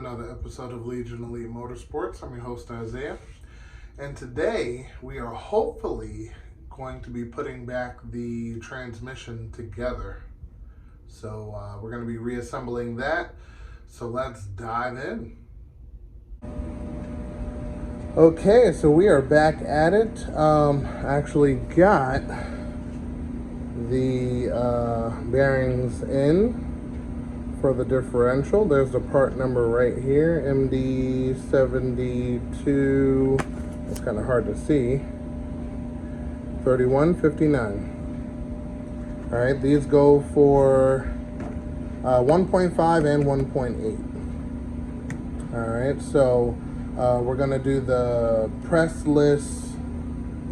another episode of Legion Elite Motorsports. I'm your host, Isaiah. And today we are hopefully going to be putting back the transmission together. So we're going to be reassembling that. So let's dive in. Okay, so we are back at it. Actually got the bearings in for the differential. There's the part number right here, MD72. It's kind of hard to see. 3159. All right, these go for 1.5 and 1.8. All right, so we're gonna do the pressless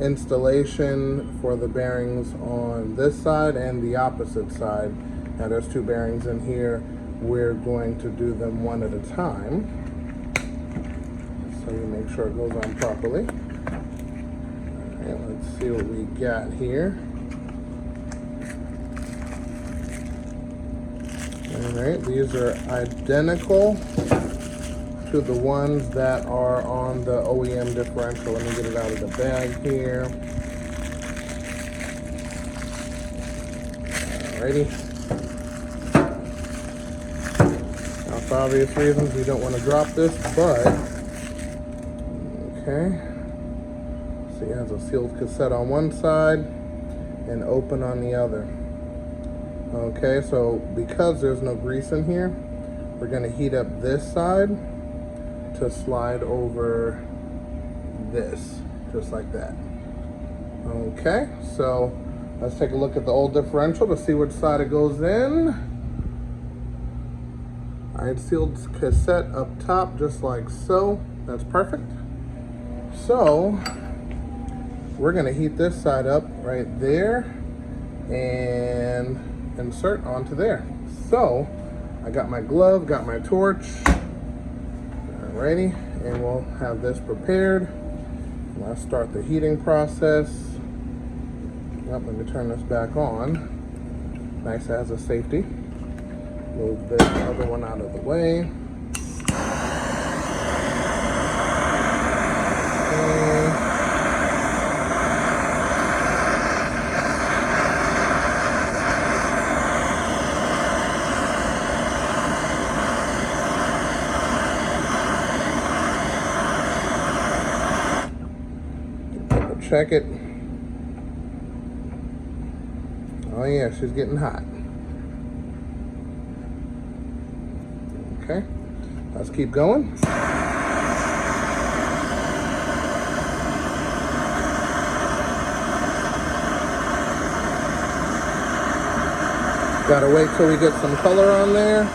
installation for the bearings on this side and the opposite side. Now there's two bearings in here. We're going to do them one at a time, so you make sure it goes on properly. All right, let's see what we got here. All right, these are identical to the ones that are on the OEM differential. Let me get it out of the bag here. Alrighty. Now, for obvious reasons, we don't want to drop this, but okay. So it has a sealed cassette on one side and open on the other. Okay, so because there's no grease in here, we're going to heat up this side to slide over this, just like that. Okay, so let's take a look at the old differential to see which side it goes in. I had sealed cassette up top, just like so. That's perfect. So we're gonna heat this side up right there and insert onto there. So I got my glove, got my torch. Alrighty, and we'll have this prepared. Let's start the heating process. Yep, let me turn this back on. Nice as a safety. Move this other one out of the way. Check it. Oh yeah, she's getting hot. Okay, let's keep going. Gotta wait till we get some color on there.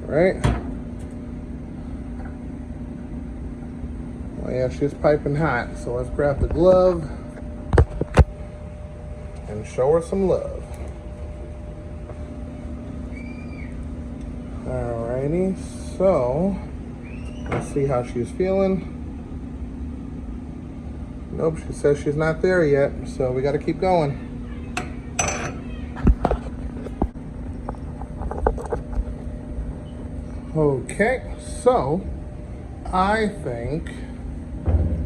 Right? Well, yeah, she's piping hot, so let's grab the glove and show her some love. Alrighty, so let's see how she's feeling. Nope, she says she's not there yet, so we got to keep going. Okay, so I think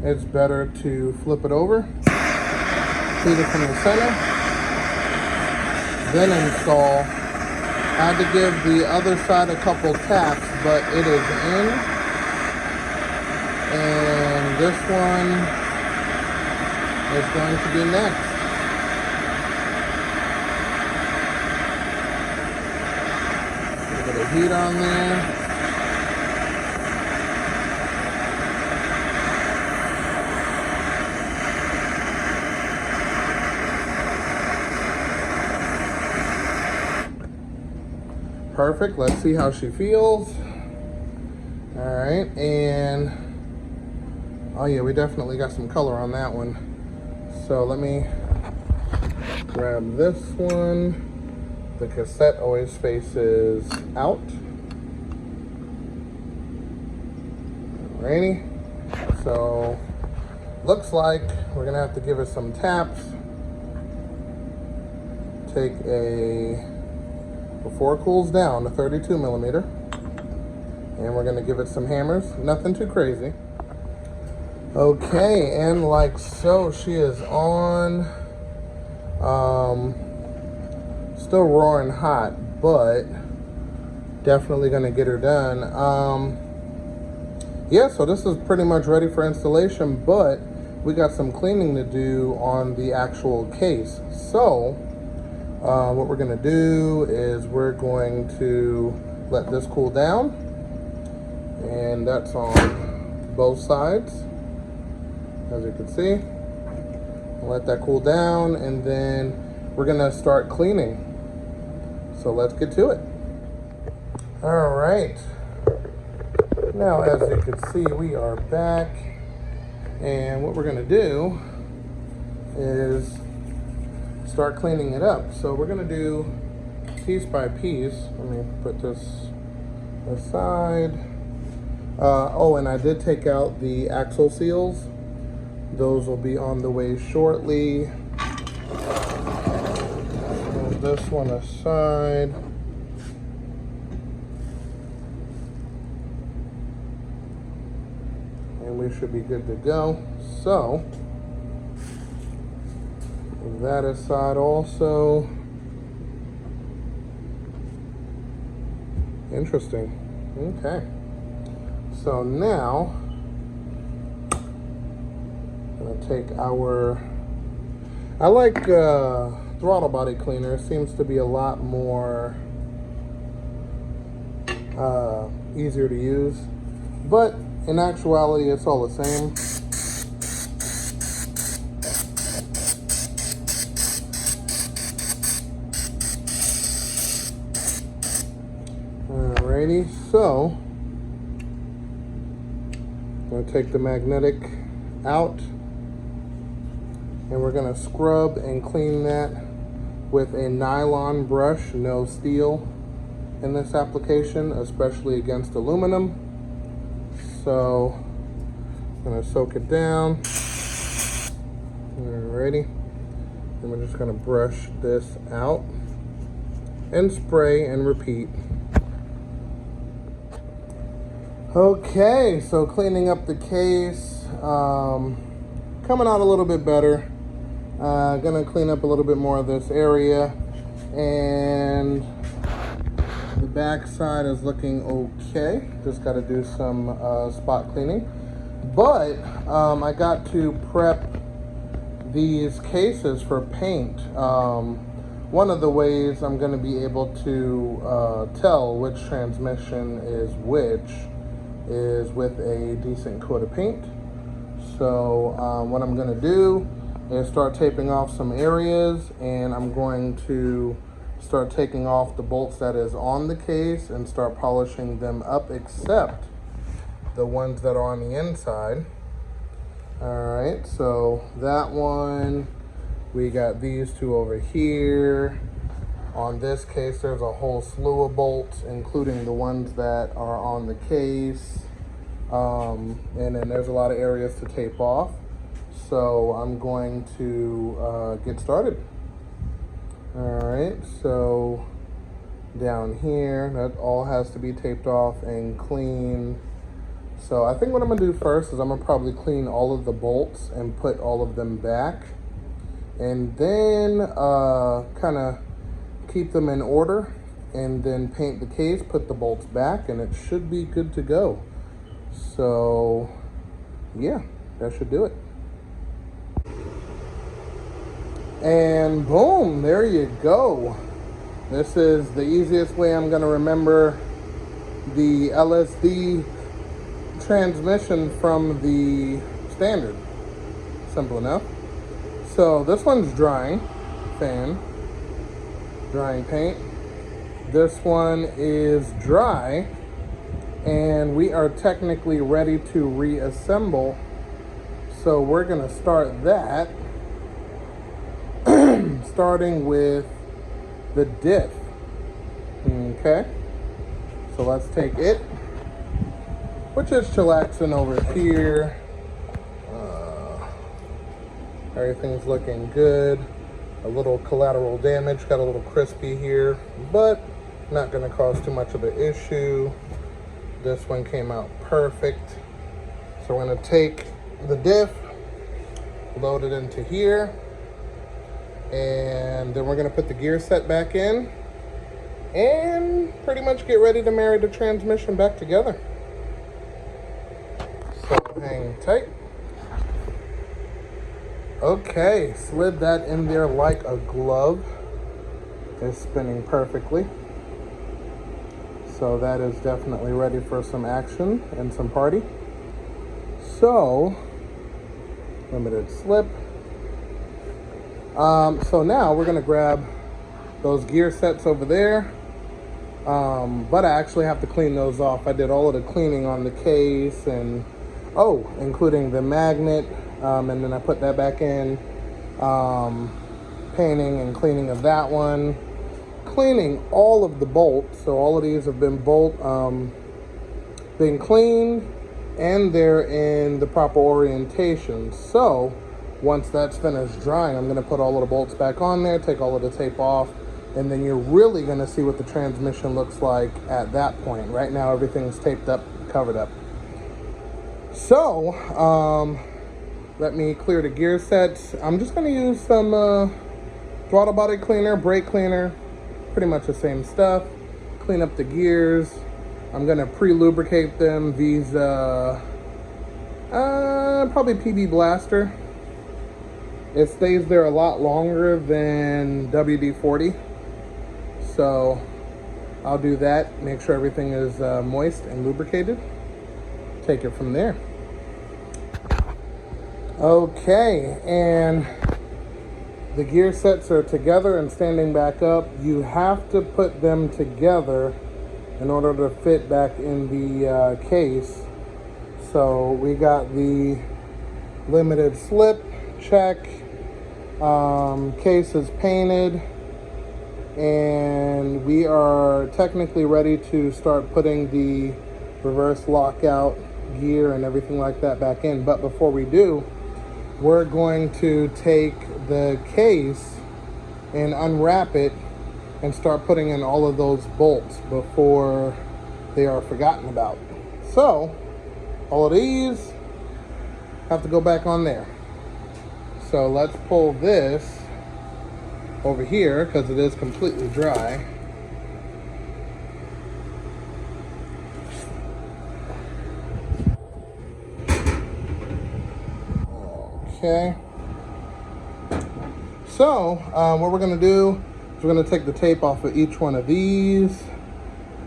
it's better to flip it over, heat it from the center, then install. I had to give the other side a couple taps, but it is in. And this one is going to be next. A little bit of heat on there. Perfect. Let's see how she feels. All right, and oh yeah, we definitely got some color on that one. So let me grab this one. The cassette always faces out. Alrighty. So looks like we're gonna have to give it some taps. Take before it cools down, a 32 millimeter, and we're gonna give it some hammers. Nothing too crazy. Okay, and like so, she is on. Still roaring hot, but definitely gonna get her done. Yeah, so this is pretty much ready for installation, but we got some cleaning to do on the actual case. So what we're gonna do is we're going to let this cool down, and that's on both sides, as you can see. Let that cool down, and then we're gonna start cleaning. So let's get to it. All right. Now, as you can see, we are back, and what we're gonna do is start cleaning it up. So we're gonna do piece by piece. Let me put this aside. Oh, and I did take out the axle seals. Those will be on the way shortly. Move this one aside. And we should be good to go. So, move that aside also. Interesting. Okay. So now, take our, I like throttle body cleaner. It seems to be a lot more easier to use, but in actuality it's all the same. Alrighty, so I'm going to take the magnetic out, and we're gonna scrub and clean that with a nylon brush, no steel in this application, especially against aluminum. So I'm gonna soak it down. Alrighty. And we're just gonna brush this out and spray and repeat. Okay, so cleaning up the case, coming out a little bit better. Gonna clean up a little bit more of this area, and the back side is looking okay. Just got to do some spot cleaning, but I got to prep these cases for paint. One of the ways I'm going to be able to tell which transmission is which is with a decent coat of paint. So what I'm going to do is start taping off some areas, and I'm going to start taking off the bolts that is on the case and start polishing them up, except the ones that are on the inside. All right, so that one, we got these two over here. On this case, there's a whole slew of bolts, including the ones that are on the case. And then there's a lot of areas to tape off. So I'm going to get started. All right, so down here, that all has to be taped off and clean. So I think what I'm gonna do first is I'm gonna probably clean all of the bolts and put all of them back, and then kind of keep them in order, and then paint the case, put the bolts back, and it should be good to go. So yeah, that should do it. And boom, there you go. This is the easiest way I'm gonna remember the LSD transmission from the standard. Simple enough. So this one's drying paint. This one is dry, and we are technically ready to reassemble. So we're gonna start that, starting with the diff. Okay, so let's take it which is chillaxing over here. Everything's looking good. A little collateral damage, got a little crispy here, but not gonna cause too much of an issue. This one came out perfect. So we're gonna take the diff, load it into here, and then we're gonna put the gear set back in and pretty much get ready to marry the transmission back together. So hang tight. Okay, slid that in there like a glove. It's spinning perfectly. So that is definitely ready for some action and some party. So, limited slip. So now we're gonna grab those gear sets over there. But I actually have to clean those off. I did all of the cleaning on the case and, including the magnet. And then I put that back in, painting and cleaning of that one, cleaning all of the bolts. So all of these have been been cleaned, and they're in the proper orientation. So once that's finished drying, I'm going to put all of the bolts back on there, take all of the tape off, and then you're really going to see what the transmission looks like at that point. Right now everything's taped up, covered up. So let me clear the gear sets. I'm just going to use some throttle body cleaner, brake cleaner, pretty much the same stuff. Clean up the gears. I'm going to pre-lubricate them via probably PB Blaster. It stays there a lot longer than WD-40. So I'll do that, make sure everything is moist and lubricated. Take it from there. Okay, and the gear sets are together and standing back up. You have to put them together in order to fit back in the case. So we got the limited slip, check. Case is painted, and we are technically ready to start putting the reverse lockout gear and everything like that back in. But before we do, we're going to take the case and unwrap it and start putting in all of those bolts before they are forgotten about. So all of these have to go back on there. So let's pull this over here because it is completely dry. Okay. So what we're going to do is we're going to take the tape off of each one of these.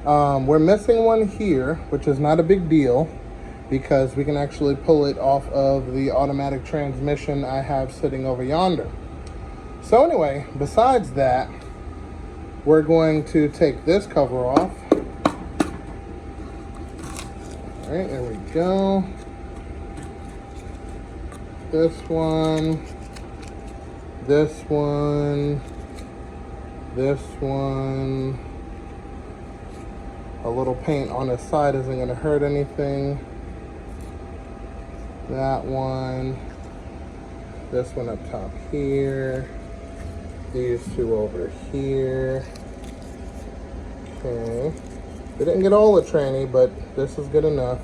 We're missing one here, which is not a big deal because we can actually pull it off of the automatic transmission I have sitting over yonder. So anyway, besides that, we're going to take this cover off. All right, there we go. This one, this one, this one. A little paint on the side isn't going to hurt anything. That one, this one up top here, these two over here. Okay, we didn't get all the tranny, but this is good enough.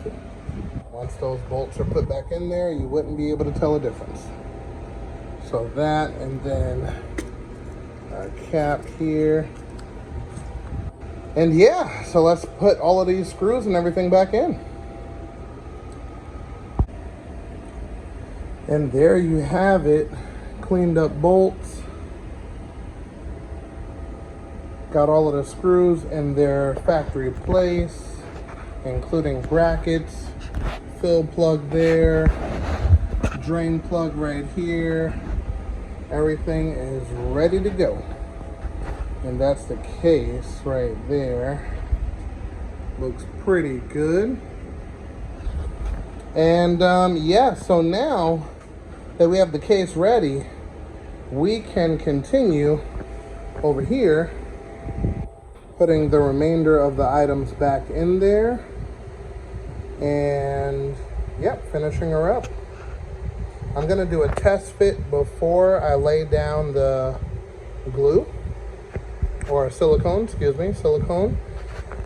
Once those bolts are put back in there, you wouldn't be able to tell a difference. So that, and then our cap here. And yeah, so let's put all of these screws and everything back in. And there you have it, cleaned up bolts. Got all of the screws in their factory place, including brackets, fill plug there, drain plug right here. Everything is ready to go. And that's the case right there. Looks pretty good. And yeah, so now that we have the case ready, we can continue over here, putting the remainder of the items back in there. And yep, finishing her up. I'm gonna do a test fit before I lay down the glue, or silicone, excuse me, silicone,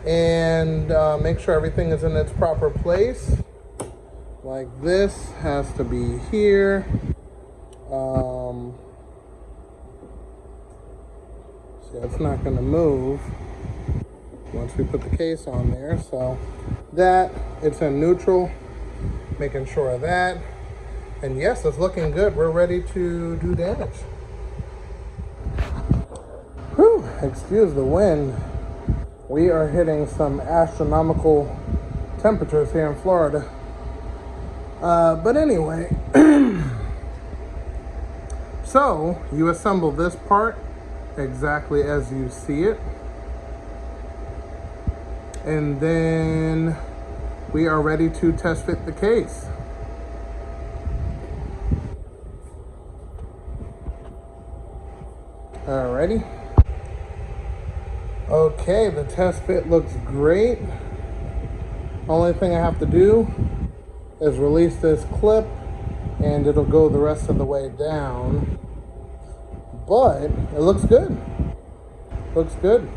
and make sure everything is in its proper place. Like this has to be here. See, it's not gonna move once we put the case on there. So that, it's in neutral, making sure of that. And yes, it's looking good. We're ready to do damage. Whew, excuse the wind. We are hitting some astronomical temperatures here in Florida. But anyway, so you assemble this part exactly as you see it. And then we are ready to test fit the case. Alrighty. Okay, the test fit looks great. Only thing I have to do is release this clip and it'll go the rest of the way down. But it looks good. Looks good.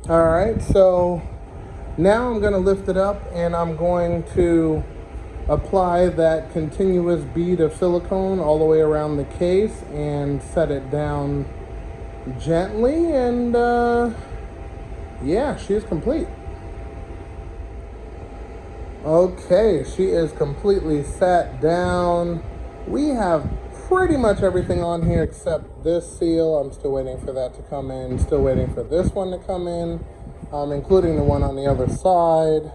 Alright, so now I'm going to lift it up and I'm going to apply that continuous bead of silicone all the way around the case and set it down gently, and yeah, she is complete. Okay, she is completely sat down. We have pretty much everything on here except this seal. I'm still waiting for that to come in, still waiting for this one to come in, including the one on the other side.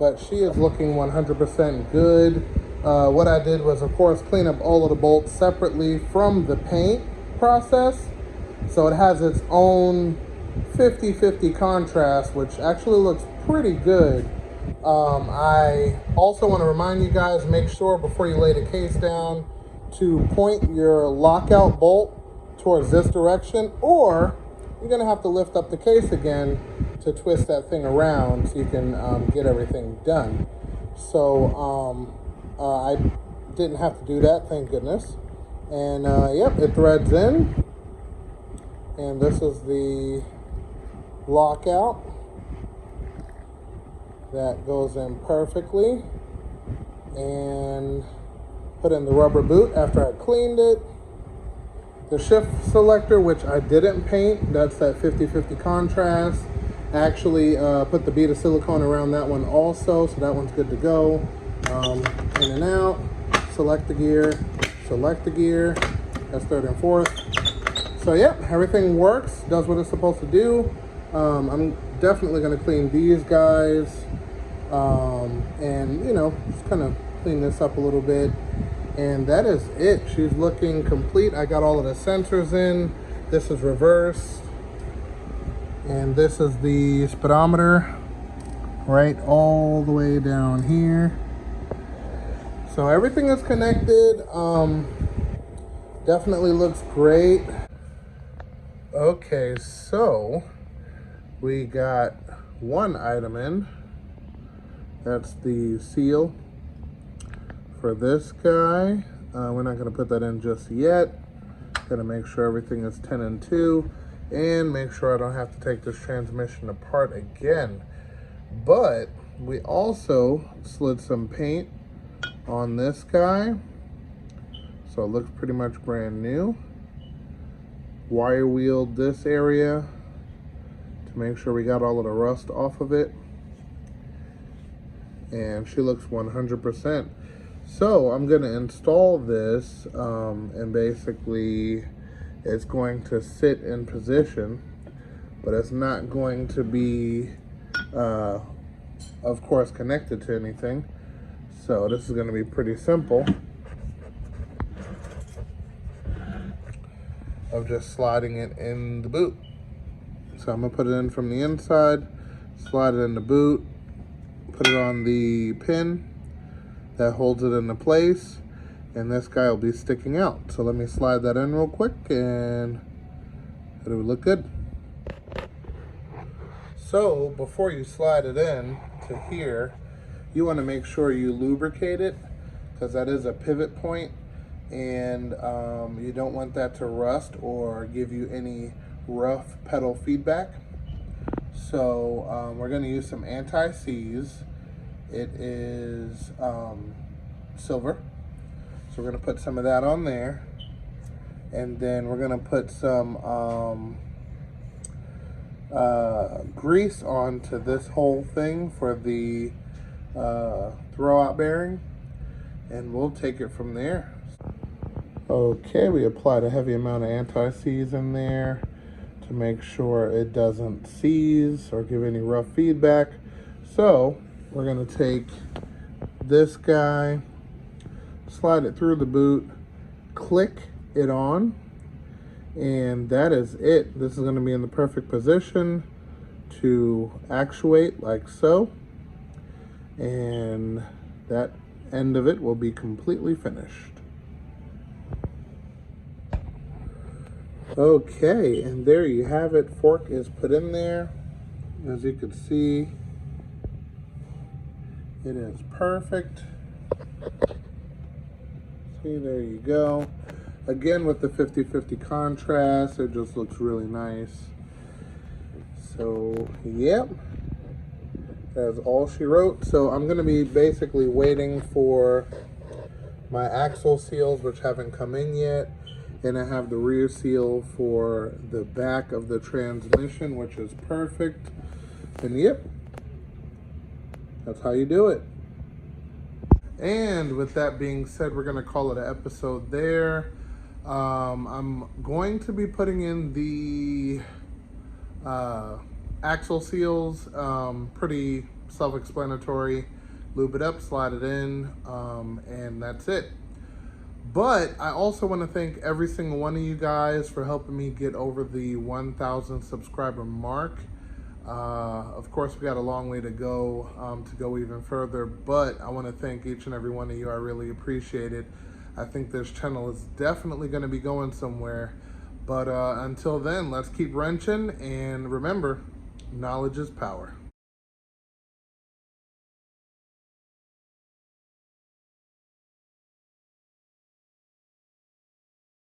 But she is looking 100% good. What I did was, of course, clean up all of the bolts separately from the paint process. So it has its own 50-50 contrast, which actually looks pretty good. I also want to remind you guys, make sure before you lay the case down to point your lockout bolt towards this direction, or you're going to have to lift up the case again to twist that thing around so you can get everything done. So I didn't have to do that, thank goodness. And yep, it threads in. And this is the lockout. That goes in perfectly. And put in the rubber boot after I cleaned it. The shift selector, which I didn't paint, that's that 50-50 contrast. I actually put the bead of silicone around that one also, so that one's good to go. In and out, select the gear, that's third and fourth. So yeah, everything works, does what it's supposed to do. I'm definitely gonna clean these guys, and you know, just kind of clean this up a little bit. And that is it. She's looking complete. I got all of the sensors in. This is reversed. And this is the speedometer, right all the way down here. So everything is connected. Definitely looks great. Okay, so we got one item in. That's the seal for this guy. We're not going to put that in just yet. Gonna make sure everything is 10 and 2 and make sure I don't have to take this transmission apart again. But we also slid some paint on this guy, so it looks pretty much brand new. Wire wheeled this area to make sure we got all of the rust off of it, and she looks 100%. So I'm going to install this, and basically it's going to sit in position, but it's not going to be, of course, connected to anything. So this is going to be pretty simple of just sliding it in the boot. So I'm going to put it in from the inside, slide it in the boot, put it on the pin that holds it into place, and this guy will be sticking out. So let me slide that in real quick and it'll look good. So before you slide it in, to here, you want to make sure you lubricate it, because that is a pivot point, and you don't want that to rust or give you any rough pedal feedback. So we're going to use some anti-seize. It is silver, so we're going to put some of that on there, and then we're going to put some grease onto this whole thing for the throwout bearing, and we'll take it from there. Okay, we applied a heavy amount of anti-seize in there to make sure it doesn't seize or give any rough feedback. So we're going to take this guy, slide it through the boot, click it on, and that is it. This is going to be in the perfect position to actuate like so, and that end of it will be completely finished. Okay, and there you have it. Fork is put in there. As you can see, it is perfect. See, there you go. Again, with the 50-50 contrast, it just looks really nice. So, yep, that's all she wrote. So I'm going to be basically waiting for my axle seals, which haven't come in yet. And I have the rear seal for the back of the transmission, which is perfect. And yep, that's how you do it. And with that being said, we're going to call it an episode there. I'm going to be putting in the axle seals, pretty self-explanatory. Lube it up, slide it in, and that's it. But I also want to thank every single one of you guys for helping me get over the 1,000 subscriber mark. Of course, we got a long way to go even further, but I want to thank each and every one of you. I really appreciate it. I think this channel is definitely going to be going somewhere. But until then, let's keep wrenching, and remember, knowledge is power.